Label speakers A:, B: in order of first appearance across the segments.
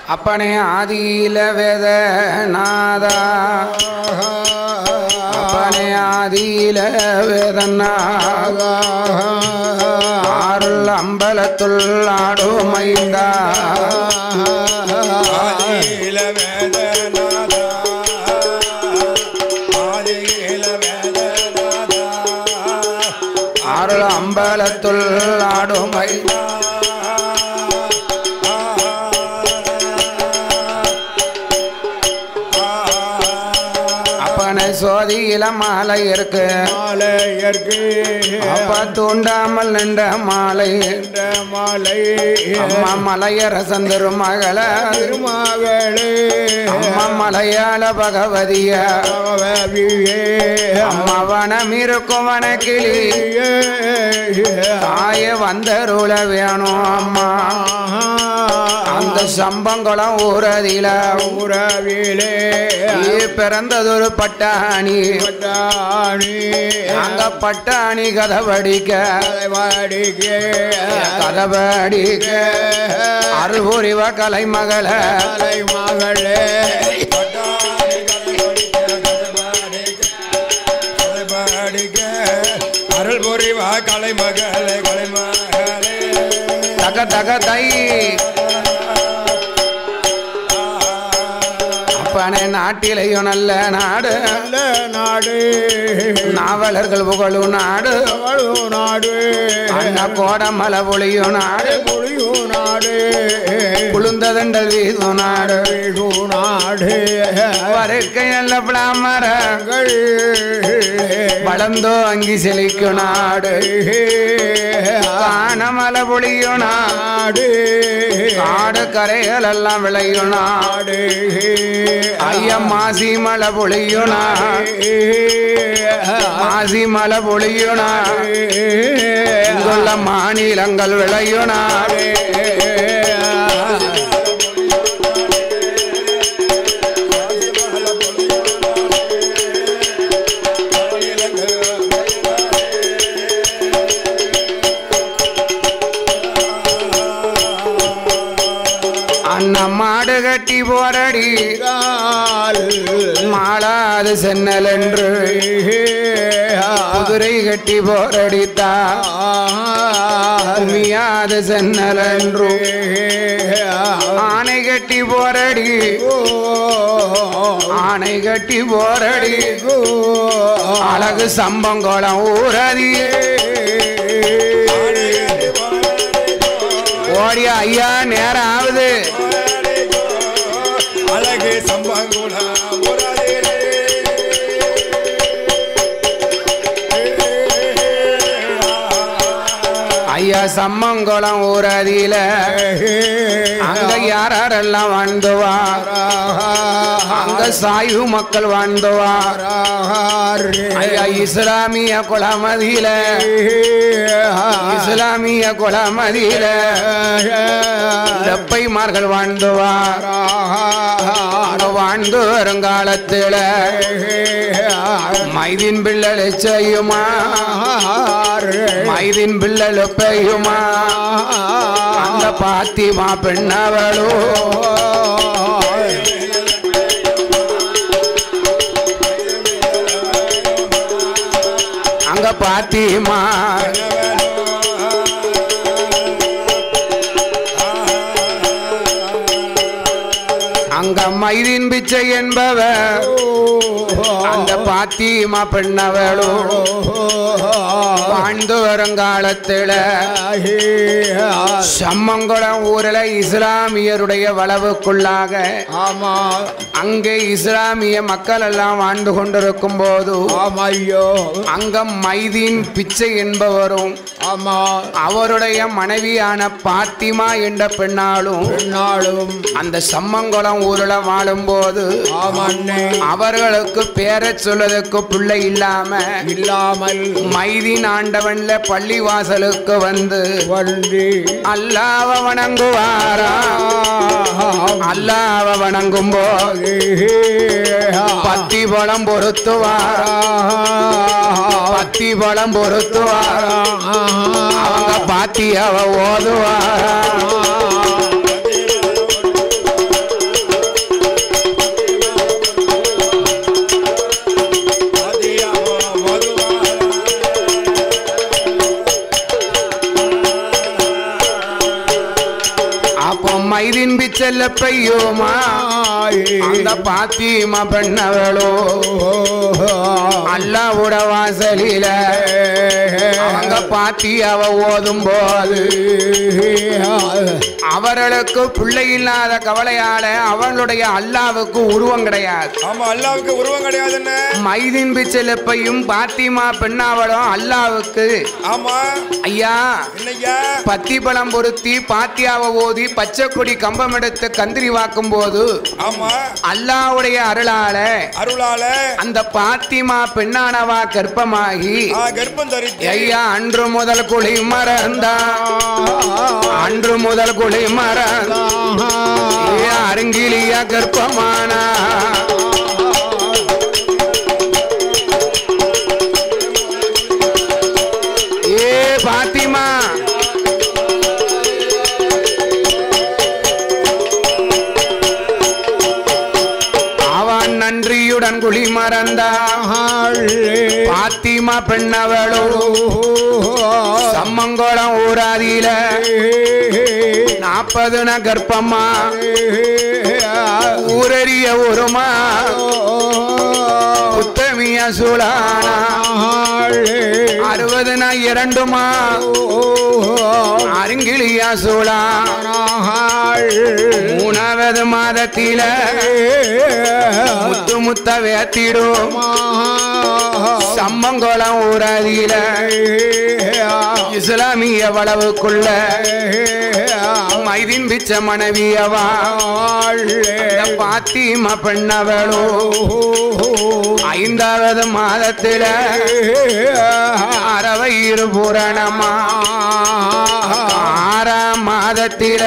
A: அப்பனே ஆதியில வேதநாதா அப்பனே ஆதியில வேதநாதா ஆருள் அம்பலத்துள் ஆடுமைந்தா
B: ஆதியில வேதநாதா ஆதியில வேதநாதா
A: ஆருள் அம்பலத்துள் ஆடுமைந்தா சோதியில மாலை இருக்கு அப்ப தூண்டாமல் நின்ற மாலை அம்மா மலையரசன் திருமகள அம்மா மலையாள பகவதிய அம்மா வனம் இருக்கும் வனக்கிளி தாய வந்தருள வேணும் அம்மா அந்த சம்பங்குளம் ஊரதில
B: உறவிலே
A: பிறந்ததொரு பட்டாணி அங்க பட்டாணி கதவடிக்க அருள் புரிவ கலைமகள
B: அருள் புரிவா கலைமகளே கலைமகளே
A: தக தக தை அப்பனே நாட்டிலையும் நல்ல நாடு நாவலர்கள் புகழும் நாடு அண்ண கோடமலை பொழியும் நாடு குளுந்ததண்டல் வீசும் நாடு வரைக்கை நல்ல பிளாமரங்கள் வளர்ந்தோ அங்கி செழிக்கும் நாடு காணமலை பொழியும் நாடு காடு கரைகள் எல்லாம் விளையும் நாடு ஐயம் மாசி மலை பொழியுனா மாசி மலை பொழியுனா இங்குள்ள மாநிலங்கள் விளையுனா மாடு கட்டி போரடி மாளாது சென்னல் என்று குதிரை கட்டி போரடித்தாது சென்னல் என்று ஆனை கட்டி போரடி ஆனை கட்டி போரடி அழகு சம்பங்குளம் ஊரதி ஓடிய ஐயா நேரம் ஆகுது
B: அழகு சம்பங்குளம்
A: ஐயா சம்மங்குளம் ஊரதியில அங்க யாரெல்லாம் வாழ்ந்துவார் அங்க சாயு மக்கள் வாழ்ந்துவார் ஐயா இஸ்லாமிய குலமதியில இஸ்லாமிய குலமதியில வெப்பைமார்கள் வாழ்ந்துவார் வாழ்ந்து வருங்காலத்தில மைதின் பிள்ளை செய்யுமா மைதின் பிள்ளை பெய்யுமா அந்த பாத்திமா பெண்ணவளோ அங்க பாத்திமா அங்க மைதின் பிச்சை என்பவர் அந்த பாத்திமா பெண்ணவளோ வாழ்ந்து வருங்காலத்தில சம்மங்குளம் ஊரில் இஸ்லாமியருடைய வளவுக்குள்ளாக அங்கே இஸ்லாமிய மக்கள் எல்லாம் வாழ்ந்து கொண்டிருக்கும் போது அங்க மைதீன் பிச்சை என்பவரும் அவருடைய மனைவியான பாத்திமா என்ற பெண்ணாலும் அந்த சம்மங்குளம் ஊரில் வாழும் போது அவர்களுக்கு பேரை சொல்வதற்கு பிள்ளை இல்லாமல் மைதீன் ஆண்டவன்ல பள்ளி வாசலுக்கு வந்து அல்லாஹ்வ வணங்குவாரா அல்லாஹ்வ வணங்கும் போது பத்தி பழம் பொருத்துவாரா பத்தி பழம் பொருத்துவாரா அவங்க பாத்தி அவ ஓதுவாரா மைதின் பிச்சல்ல பையோமா அந்த பாத்திமா பெண்ணவளோ அல்லாஹ்வுட வாசலில அவங்க பாத்தி அவ ஓதும் போது அவர்களுக்கு பிள்ளை இல்லாத கவலையால அவளுடைய அல்லாவுக்கு உருவம் கிடையாது.
B: ஆமா, அல்லாவுக்கு உருவம் கிடையாதுன்னு.
A: மைதின் பிச்சலப்பையும் பாத்திமா பெண்ணாவளும் அல்லாவுக்கு
B: ஆமா
A: ஐயா
B: என்னய்யா
A: பத்தி பழம் பொருத்தி பாத்தியாவை ஓதி பச்சை கொடி கம்பம் எடுத்து கந்திரி வாக்கும் போது
B: ஆமா
A: அல்லாவுடைய அருளால அந்த பாத்திமா பெண்ணானவா கர்ப்பமாகி
B: கர்ப்பம் தரித்து
A: ஐயா அன்று முதல் குழி மறந்தா அன்று முதல் குழி மறந்தா அருங்கிலியா கர்ப்பமானா பாத்திமா அவன் நன்றியுடன் குழி மறந்தாள். பாத்திமா பெண்ணவளோ சம்மங்கோளம் ஊராதியில 40 கர்ப்பமா ஊரறிய ஒருமா உத்தமிய சூழானா 60 2மா அருங்கிலியா சூழானா 3வது மாதத்தில முத்து முத்த வேத்திடும் சம்மங்கோளம் ஊராதியில இஸ்லாமிய வளவுக்குள்ள மைதின் பிச்ச மனைவியவா பாத்திமா பெண்ணவளோ 5வது மாதத்தில அரவயிறு பூரணமா 6ஆம் மாதத்தில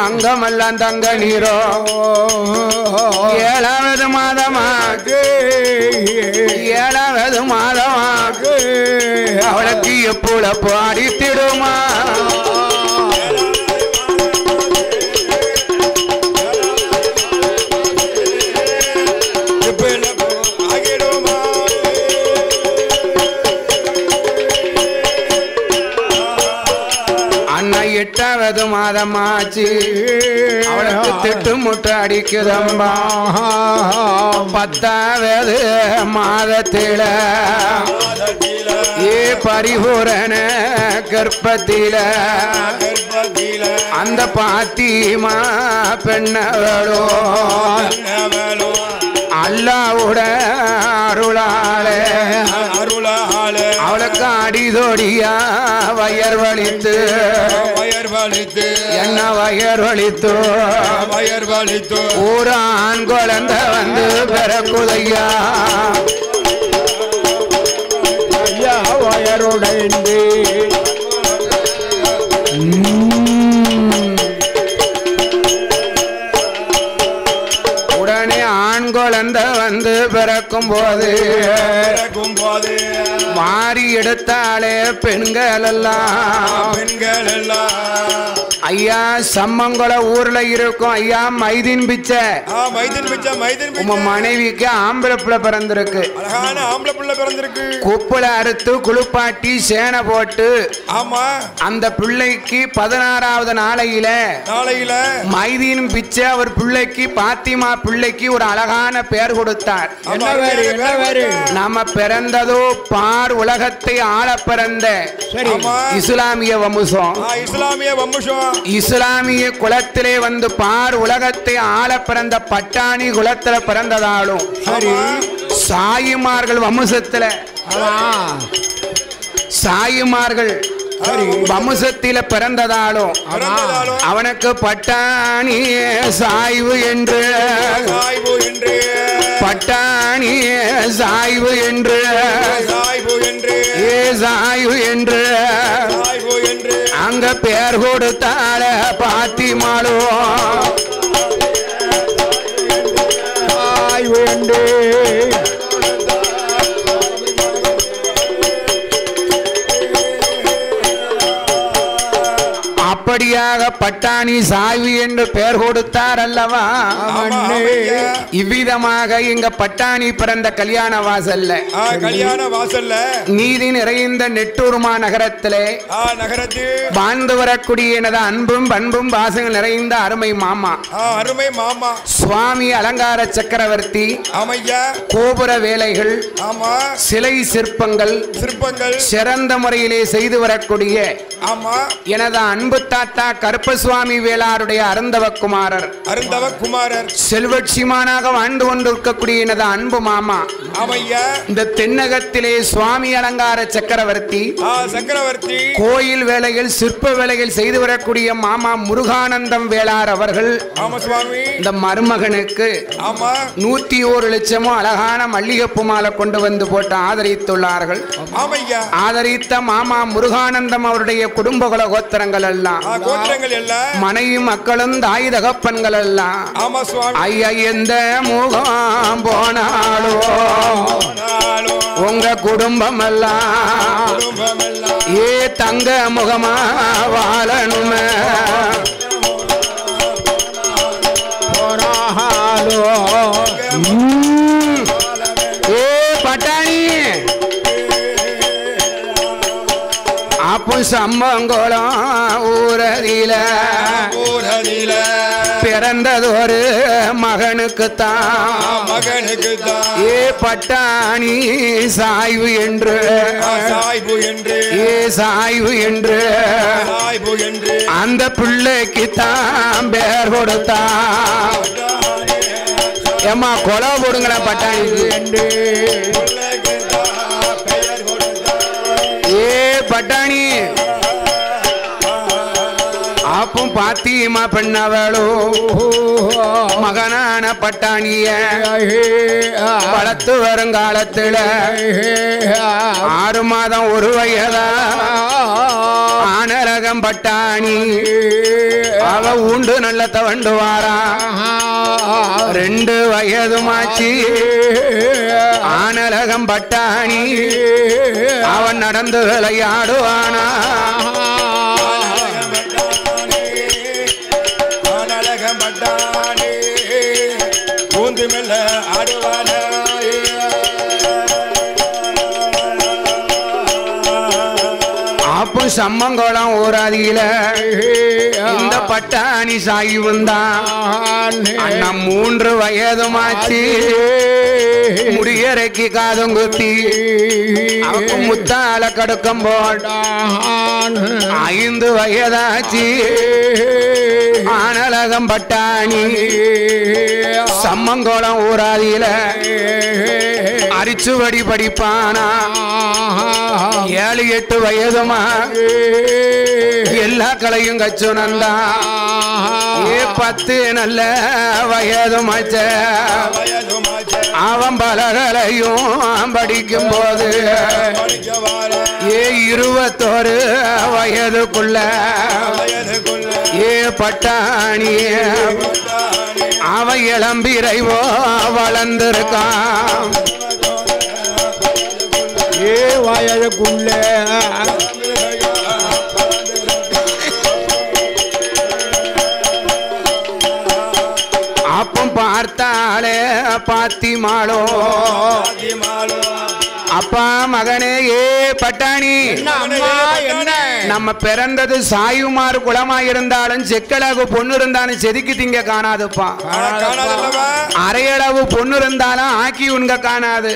A: அங்கமெல்லாம் தங்க நீரோ 7வது மாதமா 7வது மாதமா அவளுக்கு எப்போல பாடித்திடுமா அண்ணா 8வது மாதமாச்சு அவளுக்கு திட்டு முட்டை அடிக்குதம்பா 10வது மாதத்தில பரிபூரண கர்ப்பத்தில அந்த பாத்திமா பெண்ணவளோ அல்லாஹ்வுட அருளாலே அவளுக்கு அடிதோடியா வயர் வலித்து என்ன வயர் வலித்து ஒரு ஆண் குழந்தை வந்து பிறக்குதையா வயருடைந்து உடனே ஆண் குழந்தை வந்து பிறக்கும் போது மாறி எடுத்தாலே பெண்கள் எல்லாம் ஐயா சம்மங்கொள ஊர்ல இருக்கும் ஐயா மைதின் பிச்சை உங்க மனைவிக்கு ஆம்பளை பிள்ளை பிறந்திருக்கு குப்புல அறுத்து குளிப்பாட்டி சேனை போட்டு அந்த பிள்ளைக்கு 16வது நாளையில மைதின் பிச்சை அவர் பிள்ளைக்கு பாத்திமா பிள்ளைக்கு ஒரு அழகான பெயர் கொடுத்தார். நாம பிறந்ததோ பார் உலகத்தை ஆள பிறந்த இஸ்லாமிய வம்சம். இஸ்லாமிய குலத்திலே வந்து பார் உலகத்தை ஆள பிறந்த பட்டாணி குலத்துல பிறந்ததாலும் சாயிமார்கள் வம்சத்துல சாயிமார்கள் வம்சத்தில பிறந்ததாலும் அவனுக்கு பட்டாணி சாய்வு என்று பட்டாணி சாய்வு என்று சாய்வு என்று அங்க பேர் கொடுத்தால பாத்திமாளோ சாய்வு என்று அப்படியாக பட்டாணி சாய்வு என்று பெயர் கொடுத்தார் அல்லவா? இவ்விதமாக இங்க பட்டாணி பிறந்த கல்யாண வாசல்ல நீதி நிறைந்த நெட்டூர்மா நகரத்திலே வாழ்ந்து வரக்கூடிய எனது அன்பும் பண்பும் பாசங்கள் நிறைந்த அருமை மாமா சுவாமி அலங்கார சக்கரவர்த்தி கோபுர வேலைகள் சிலை சிற்பங்கள் சிறந்த முறையிலே செய்து வரக்கூடிய எனது அன்பு தாத்தா கருப்பசுவாமி வேளாருடைய அருந்தவக்குமாரர் செல்வட்சிமானாக வாழ்ந்து கொண்டிருக்கக்கூடிய எனது அன்பு மாமா இந்த தென்னகத்திலே சுவாமி அலங்கார சக்கரவர்த்தி கோயில் வேலைகள் சிற்ப வேலைகள் செய்து வரக்கூடிய மாமா முருகானந்தம் வேளார் அவர்கள் இந்த மருமகனுக்கு 101 லட்சமோ அழகான மல்லிகைப்பூ மாலை கொண்டு வந்து போட்டு ஆதரித்துள்ளார்கள். ஆதரித்த மாமா முருகானந்தம் அவருடைய குடும்ப கோத்திரங்கள் எல்லாம் மனைவி மக்களும் தாய் தகப்பன்கள் எல்லாம் ஐயா எந்த முகம் போனாலோ உங்க குடும்பம் எல்லாம் ஏ தங்க முகமா வாழணுமே ஏ பட்டாணி அப்போ சம்பங்குளம் ஊரதில பிறந்ததொரு மகனுக்குத்தான் ஏ பட்டாணி சாய்வு என்று ஏ சாய்வு என்று அந்த பிள்ளைக்குத்தான் பேர் கொடுத்தான். ஏமா கொலை போடுங்களா பட்டாணிக்கு ஏ பட்டாணி ஆப்பும் பாத்தியமா பெண்ணவளோ மகனான பட்டாணிய வளர்த்து வருங்காலத்துல 6 மாதம் 1 வயதா ஆனரகம் பட்டாணி அவ உண்டு நல்ல தவண்டு வாரா 2 வயதுமாச்சு ஆனரகம் பட்டாணி அவன் நடந்து விளையாடுவானா அப்போ சம்மங்குளம் ஊராதியில இந்த பட்டாணி சாய்வுந்தான் அண்ணா 3 வயதுமாச்சு முடியறைக்கு காதும் குத்தி முத்தால கடுக்கம் போட்டான் 5 வயதாச்சு ஆனலகம் பட்டாணி சம்மங்குளம் ஊராதியில அரிச்சுவடி படிப்பானா 7-8 வயதுமா எல்லா கலையும் கச்சுனந்தா ஏ 10 நல்ல வயதுமாச்ச அவன் பலகலையும் படிக்கும் போது ஏ 21 வயதுக்குள்ள ஏ பட்டாணி அவன் இளம்பிரைவோ வளர்ந்திருக்கான் ஏ வயதுக்குள்ள அப்பம் பார்த்தாலே பாத்திமாளோ அப்பா மகனே ஏ பட்டாணி நம்ம பிறந்தது சாயுமாறு குளமா இருந்தாலும் செக்களவு பொண்ணு இருந்தாலும் செதுக்கி திங்க காணாதுப்பா அரையளவு பொண்ணு இருந்தாலும் ஆக்கி உண்க காணாது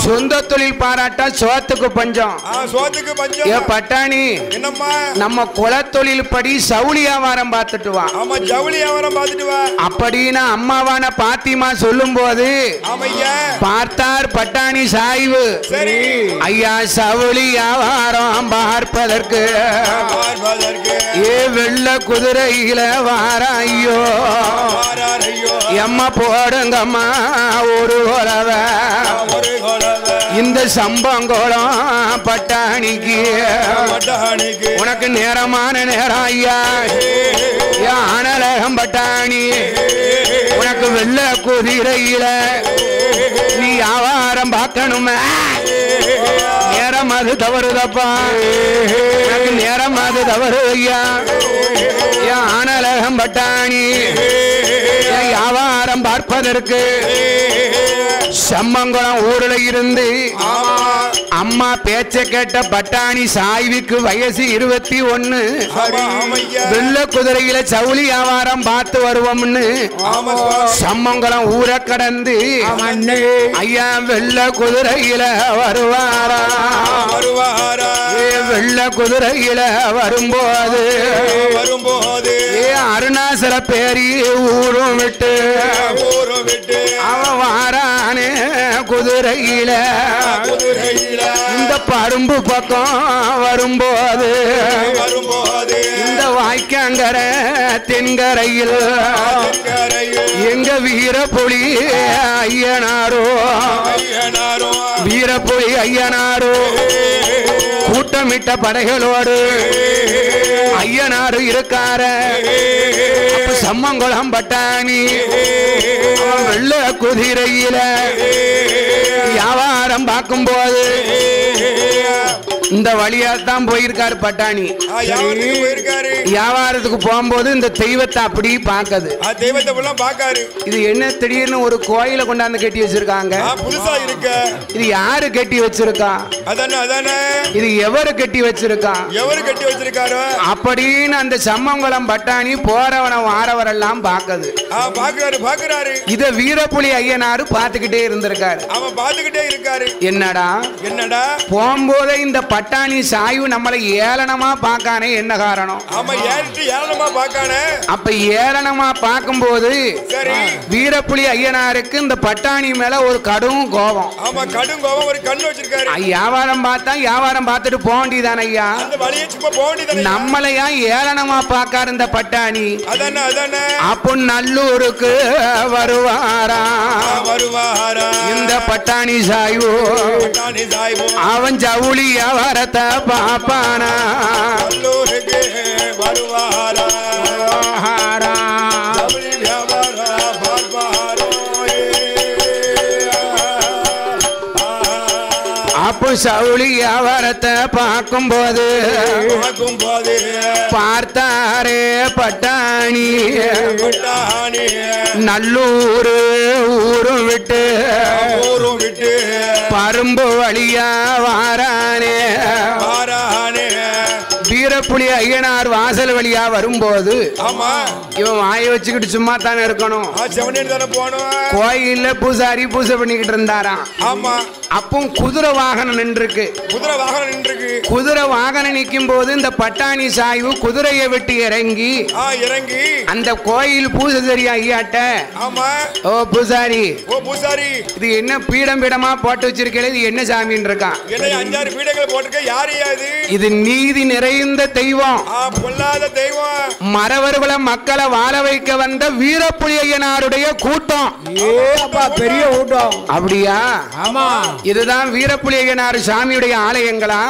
A: சொந்த தொழில் பாராட்டா சோத்துக்கு பஞ்சம் ஏ பட்டாணி நம்ம குலத்தொழில் படி சவுளி வியாபாரம் பார்த்துட்டு வா அப்படின்னு அம்மாவான பாத்திமா சொல்லும் போது பார்த்தார் பட்டாணி சாய்வு ஐயா சவுளி வியாபாரம் பார்ப்பதற்கு ஏ வெள்ள குதிரையில வார ஐயோ எம்மா போடுங்கம்மா ஒரு குலவ இந்த சம்பங்குளம் பட்டாணிக்கு உனக்கு நேரமான நேரம் ஐயா ஆனலகம் பட்டாணி உனக்கு வெள்ள குதிரையில நீ வியாபாரம் பார்க்கணுமே நேரம் நேரம் அது தவறுதப்பா நேரம் அது தவறு ஐயா ஆனலகம் பட்டாணி வியாபாரம் பார்ப்பதற்கு செம்மங்குளம் ஊர்ல இருந்து அம்மா பேச்ச கேட்ட பட்டாணி சாய்விக்கு வயசு 21 வெள்ள குதிரையில சவுளி வியாபாரம் பார்த்து வருவோம்னு செம்மங்குளம் ஊரை கடந்து ஐயா வெள்ள குதிரையில வருவாரா வெள்ள குதிரையில வரும்போது அருணாசல பேரி ஊரும் விட்டு அவன் வாரானே குதிரையில இந்த பரும்பு பக்கம் வரும்போது இந்த வாய்க்காங்கர தென்கரையில் எங்க வீரப்புலி ஐயனாரோ வீரப்புலி ஐயனாரோ கூட்டமிட்ட படைகளோடு ஐயனாரு இருக்கார சம்மங்குளம் பட்டாணி வெள்ள குதிரையில வியாபாரம் பார்க்கும்போது இந்த வழியாத்தான் போயிருக்காரு பட்டாணி வியாபாரத்துக்கு போகும்போது இந்த தெய்வத்தை அப்படி பாக்குது இது என்ன திடீர்னு ஒரு கோயில கொண்டாந்து கட்டி வச்சிருக்காங்க இது யாரு கட்டி வச்சிருக்கா இது எவரு கட்டி வச்சிருக்கா அப்படின்னு அந்த சம்மங்குளம் பட்டாணி போறவன வாரவரெல்லாம் பாக்குது இத வீரப்புலி ஐயனாரு பாத்துக்கிட்டே இருந்திருக்காரு என்னடா போகும்போதே இந்த பட்டாணி சாய்வு நம்மளை ஏளனமா பாக்கானே என்ன காரணம் அப்ப ஏளனமா பார்க்கும்போது வீரப்புலி ஐயனாருக்கு இந்த பட்டாணி மேல ஒரு கடும் கோபம் வியாபாரம் பார்த்தா வியாபாரம் பார்த்துட்டு போக வேண்டியதான ஐயா நம்மளையா ஏளனமா பார்க்காரு இந்த பட்டாணி அப்போ நல்லூருக்கு வருவாரா இந்த பட்டாணி சாய்வு அவன் ஜவுளி வியாபாரத்தை பாப்பானா அப்போ சவுளி வியாபாரத்தை பார்க்கும்போது பார்த்தாரே பட்டாணி நல்லூர் ஊரும் விட்டு பரும்பு வழியா வாரானே வீரப்புலி ஐயனார் வாசல் வழியா வரும்போது இவன் வாய வச்சுக்கிட்டு சும்மா தானே இருக்கணும் கோயில்ல பூசாரி பூசை பண்ணிக்கிட்டு இருந்தாராம் அப்போ குதிரை வாகனம் நின்றுருக்கு குதிரை வாகனம் நிற்கும் போது இந்த பட்டாணி சாய்வு குதிரையை விட்டு இறங்கி அந்த கோயில் பூசாரி ஐயாட்ட ஓ பூசாரி இது என்ன பீடம் பீடமா போட்டு வச்சிருக்கேன் இது என்ன சாமின்னு இருக்கான் இது நீதி நிறைந்த தெய்வம் மறவர்குல மக்களை வாழ வைக்க வந்த வீரப்புலி ஐயனாருடைய கூட்டம் பெரிய கூட்டம் அப்படியா இதுதான் வீரப்புலி ஐயனார் சாமியுடைய ஆலயங்களா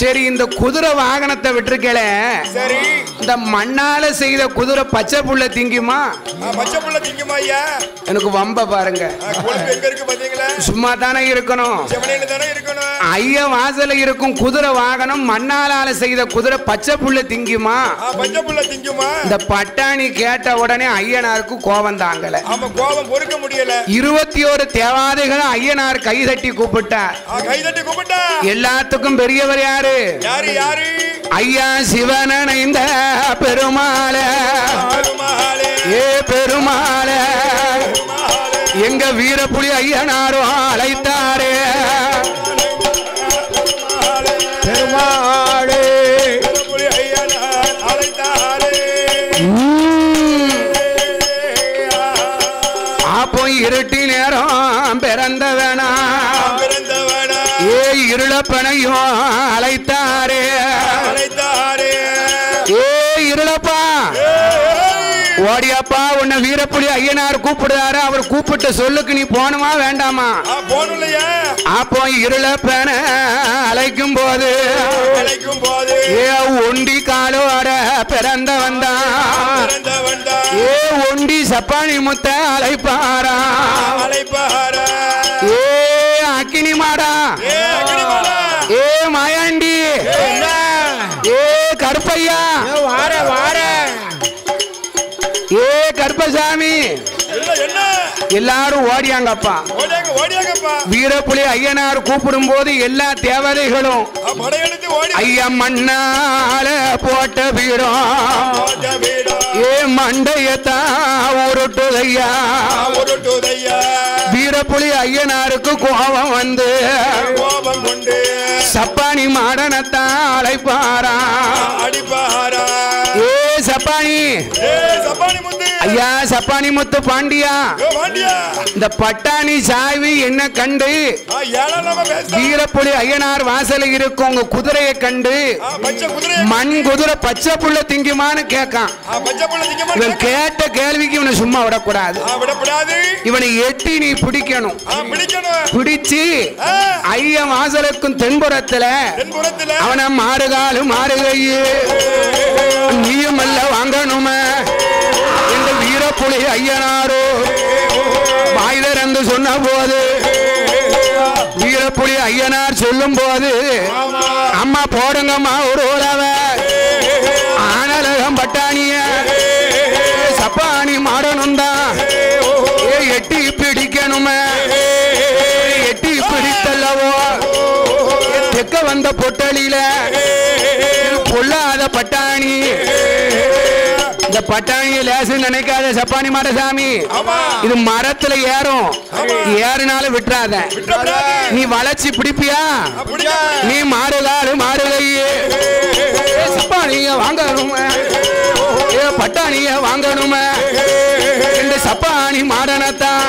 A: சரி இந்த குதிரை வாகனத்தை விட்டுருக்கல இந்த மண்ணால செய்த குதிரை பச்சை புள்ள திங்குமா எனக்கு வம்ப பாருங்க சும்மா தானே இருக்கணும் ஐய வாசல இருக்கும் குதிரை வாகனம் மண்ணாலால செய்த குதிரை பச்சை புள்ள திங்குமா இந்த பட்டாணி கேட்ட உடனே ஐயனாருக்கு கோபம் தாங்கல 21 தேவாதைகள் ஐயனார் கை தட்டி கூப்பிட்டார் எல்லாத்துக்கும் பெரியவர் யாரு ஐயா சிவனணைந்த பெருமாள ஏ பெருமாள எங்க வீரப்புலி ஐயனாரும் அழைத்தாரே பெருமாளே அப்போ இருட்டி நேரம் பிறந்தவனா ஏ இருளப்பனையும் அழைத்தாரே ஏ இருளப்பா ஓடியாப்பா உன்னை வீரப்புலி ஐயனார் கூப்பிடுறாரு அவர் கூப்பிட்ட சொல்லுக்கு நீ போனுமா வேண்டாமா அப்போ இருளப்பன அழைக்கும் போது ஏ ஒண்டி காலோட பிறந்த வந்தான் ஏ ஒண்டி சப்பானி முத்த அழைப்பாரா ஏ அக்கினி மாடா ஏ கருப்பசாமி எல்லாரும் ஓடியாங்கப்பா. வீரப்புலி ஐயனார் கூப்பிடும் போது எல்லா தேவதைகளும் ஐயா மண்ணால போட்ட வீரம் ஏ மண்டையத்தான் உருட்டுதையா. வீரப்புலி ஐயனாருக்கு கோபம் வந்து சப்பானி மாடனத்தான் அழைப்பாரா. ஏ சப்பானி ஐயா சப்பானி முத்து பாண்டியா இந்த பட்டாணி சாவி என்ன கண்டு வீரப்புலி ஐயனார் வாசல இருக்கும் உங்க குதிரையை கண்டு மண் குதிரை பச்சை புள்ள திங்குமான்னு கேட்கான். இவன் கேட்ட கேள்விக்கு இவனை சும்மா விடக்கூடாது. இவனை எட்டி நீ பிடிக்கணும். பிடிச்சு ஐயன் வாசலுக்கும் தென்புறத்துல அவனை மாறுகாலு மாறுகையே நீயும் அல்ல வாங்கணுமே இந்த வீரப்புலி ஐயனாரோ வாயிலிருந்து சொன்ன போது வீரப்புலி ஐயனார் சொல்லும் போது அம்மா போடுங்கம்மா ஒரு உறவ ஆனலகம் பட்டாணிய சப்பானி மாடணும் தான் எட்டி பிடிக்கணுமே. எட்டி பிடித்தல்லவோ தெக்க வந்த பொட்டலில பொல்லாத பட்டாணி. இந்த பட்டாணியை லேசு நினைக்காத சப்பானி மாடசாமி. இது மரத்துல ஏறும். ஏறினாலும் விட்டுறாத. நீ வளைச்சி பிடிப்பியா நீ மாறுகாரு மாறுகையே சப்பானிய வாங்கணுமே பட்டாணிய வாங்கணுமே இந்த சப்பானி மாடனத்தான்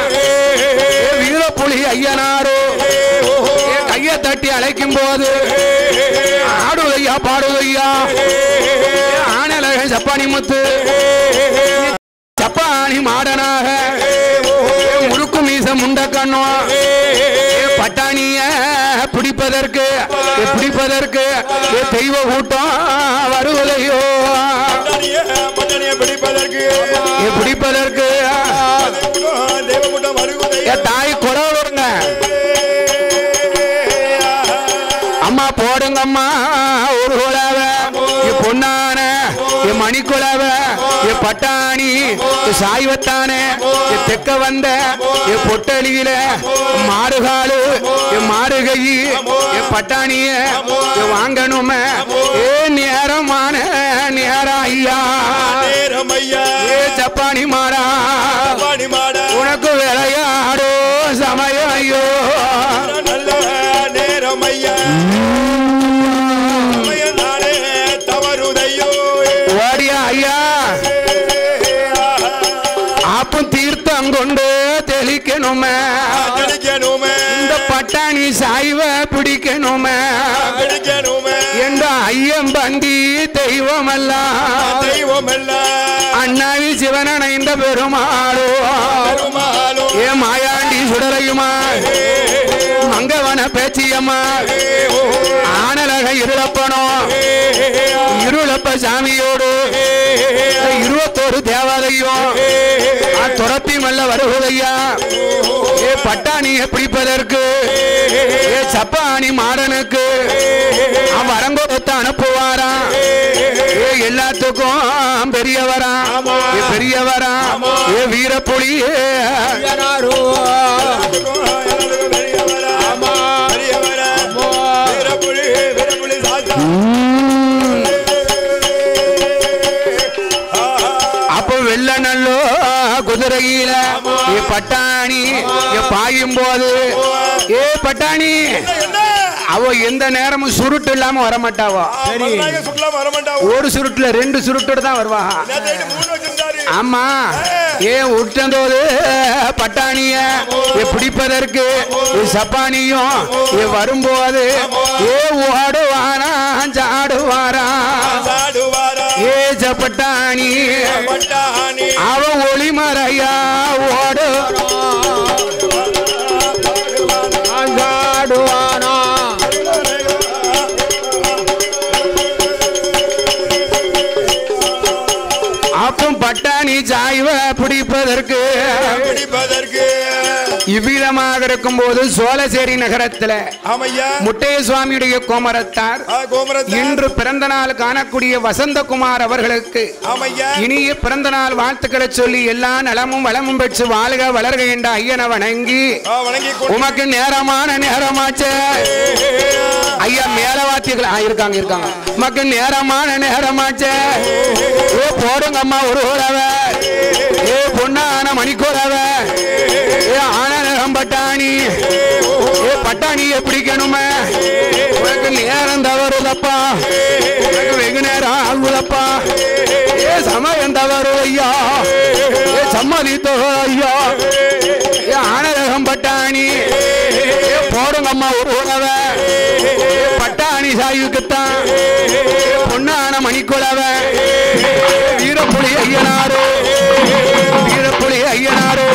A: வீரப்புலி ஐயனாரோ கைய தட்டி அழைக்கும் போது ஆடுதையா பாடுதையா ஆனலக சப்பானி முத்து சப்பானி மாடனாக முறுக்கு மீச முண்ட கண்ணோ பட்டாணிய பிடிப்பதற்கு தெய்வ கூட்டம் வருவதையோ பிடிப்பதற்கு தாய் குறவுங்க அம்மா போடுங்கம்மா ஒரு குழவ பொன்னான மணிக்குழவ பட்டாணி சாய்வத்தானே தெக்க வந்த பொட்டலியில மாறுகாலு மாறுகை பட்டாணிய வாங்கணுமே ஏ நேரமான நேரம் ஐயா சப்பானி மாடா உனக்கு விளையாடோ சமயம் ஐயோ நேரம் ஐயா ஓடியா ஐயா ஆப்பும் தீர்த்தம் கொண்டு தெளிக்கணுமே இந்த பட்டாணி சாய்வ பிடிக்கணுமே என்ற ஐயம் பந்தி தெய்வமல்ல அண்ணாவி சிவனடைந்த பெருமாளோ ஏ மாயாண்டி சுடரையுமா மங்கவன பேச்சியம்மா ஆனலக இருளப்பனோ இருளப்ப சாமியோடு 21 தேவாதையும் துரத்தி மல்ல வருவதையா ஏ பட்டாணிய பிடிப்பதற்கு ஏ சப்பானி மாடனுக்கு வரங்கோத்த அனுப்புவாரா ஏ எல்லாத்துக்கும் பெரியவரா ஏ வீரப்புலி அப்போ வெள்ள நல்லோ குதிரையில பட்டாணி பாயும் போது ஏ பட்டாணி அவ எந்த நேரமும் சுருட்டு இல்லாம வரமாட்டாவோ. ஒரு சுருட்டுல 2 சுருட்டு தான் வருவா. ஆமா ஏ விட்டதோடு பட்டாணிய பிடிப்பதற்கு சப்பானியும் வரும்போது ஏ ஓடுவாரா சாடுவாரா ஏ பட்டாணி அவ ஒளிமறையா ஓடு சாடுவானா அப்போ பட்டா பட்டாணி சாய்வ பிடிப்பதற்கு இவ்விதமாக இருக்கும் போது சோழசேரி நகரத்துல முட்டைய சுவாமியுடைய கோமரத்தார் இன்று பிறந்த நாள் காணக்கூடிய வசந்தகுமார் அவர்களுக்கு இனிய பிறந்த நாள் வாழ்த்துக்களை சொல்லி எல்லா நலமும் வளமும் பெற்று வாழ்க வளர்க என்ற ஐயனை வணங்கி உமக்கு நேரமான நேரமாச்சு ஐயா மேலவாத்தியர்கள் இருக்காங்க இருக்காங்க உமக்கு நேரமான நேரமாச்சு போடுங்க அம்மா ஒரு உறவை பொண்ணான மணிக்கூறவ ஆனகம் பட்டாணி பட்டாணியை பிடிக்கணுமே உனக்கு நேரம் தவறுதப்பா உனக்கு வெகு நேரம் ஆகுதப்பா சமயம் தவறு ஐயா சம்மதித்தோ ஐயா ஆனகம் பட்டாணி போடுங்க அம்மா ஒரு உறவை பட்டாணி சாயுக்குத்தான் பொண்ணான மணிக்குழவ வீரப்புலி ஐயனாரோ வீரப்புலி ஐயனாரோ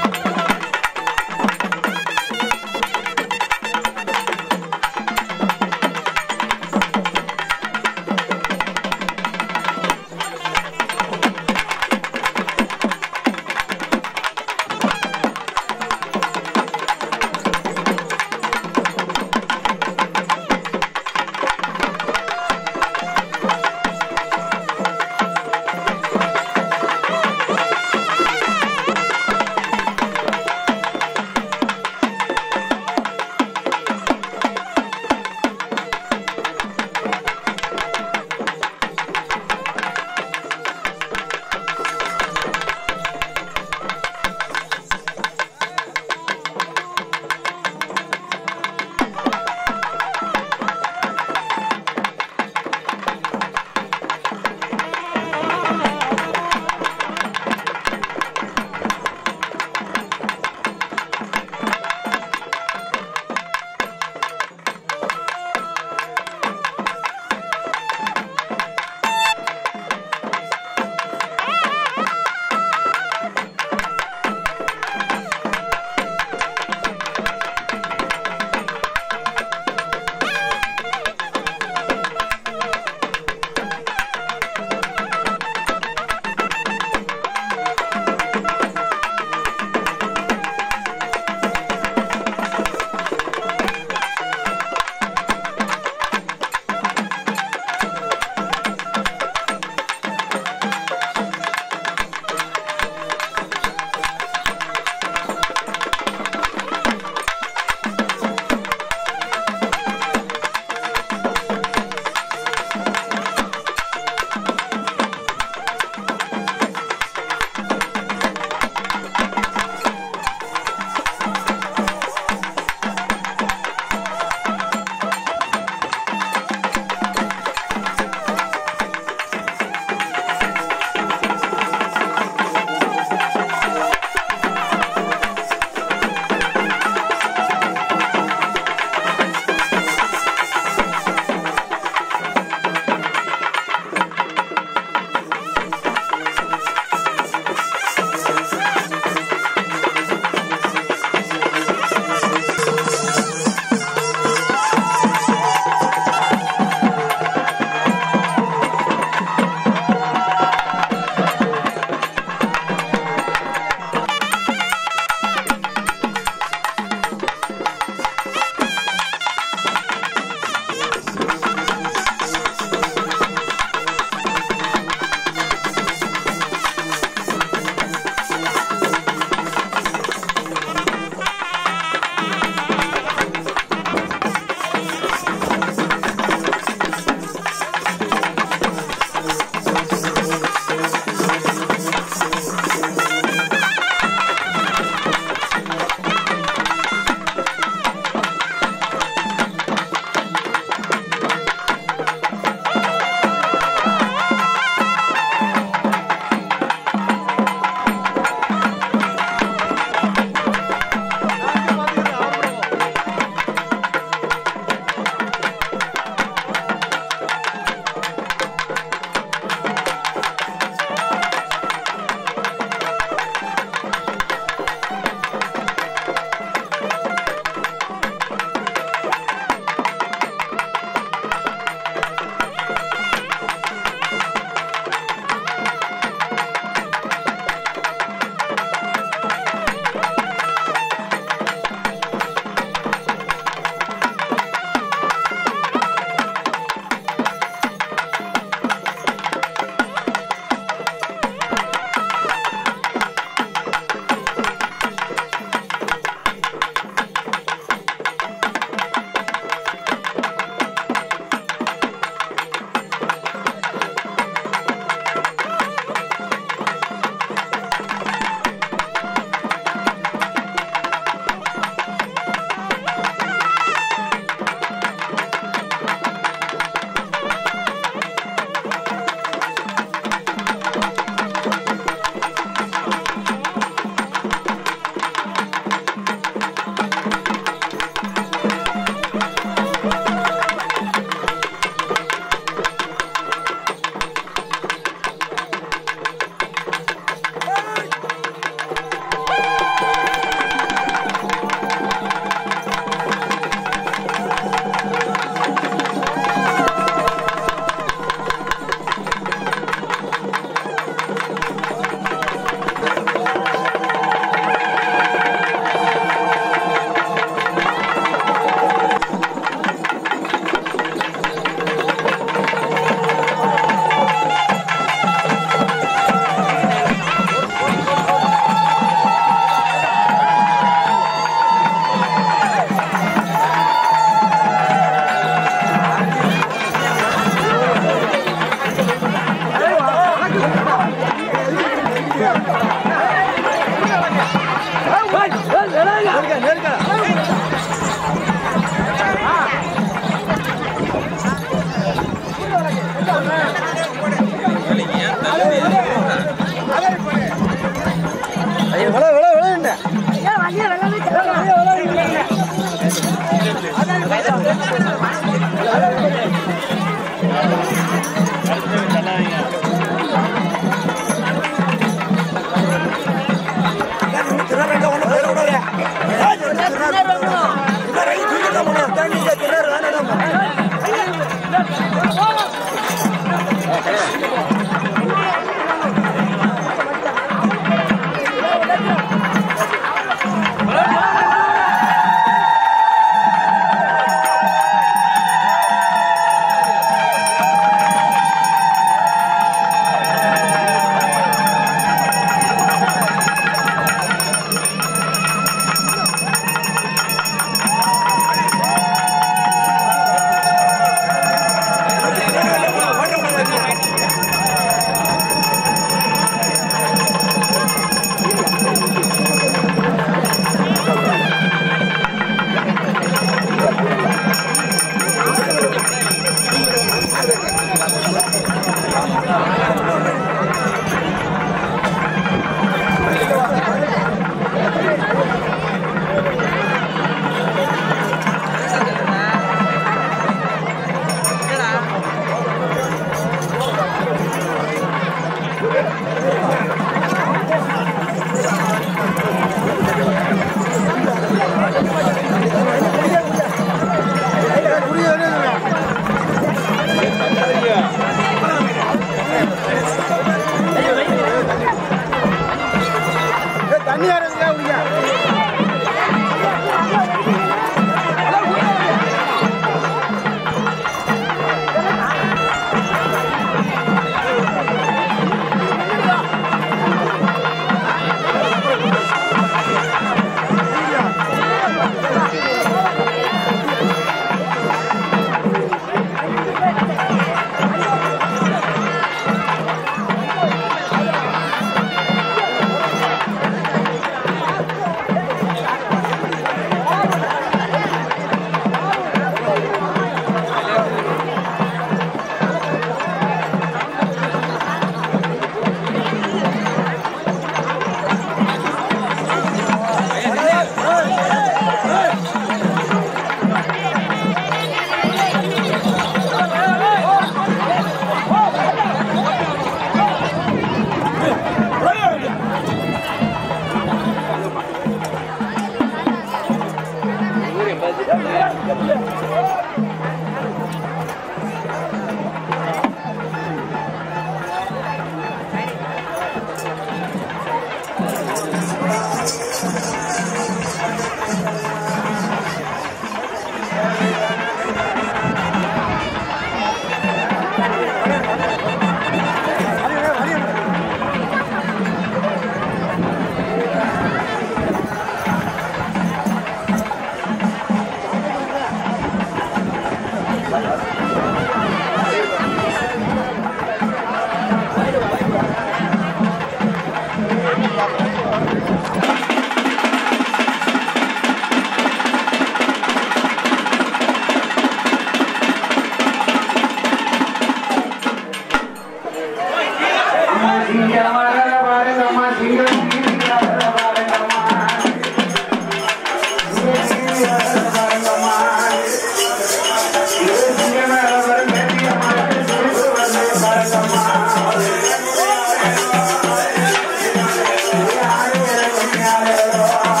C: ஆ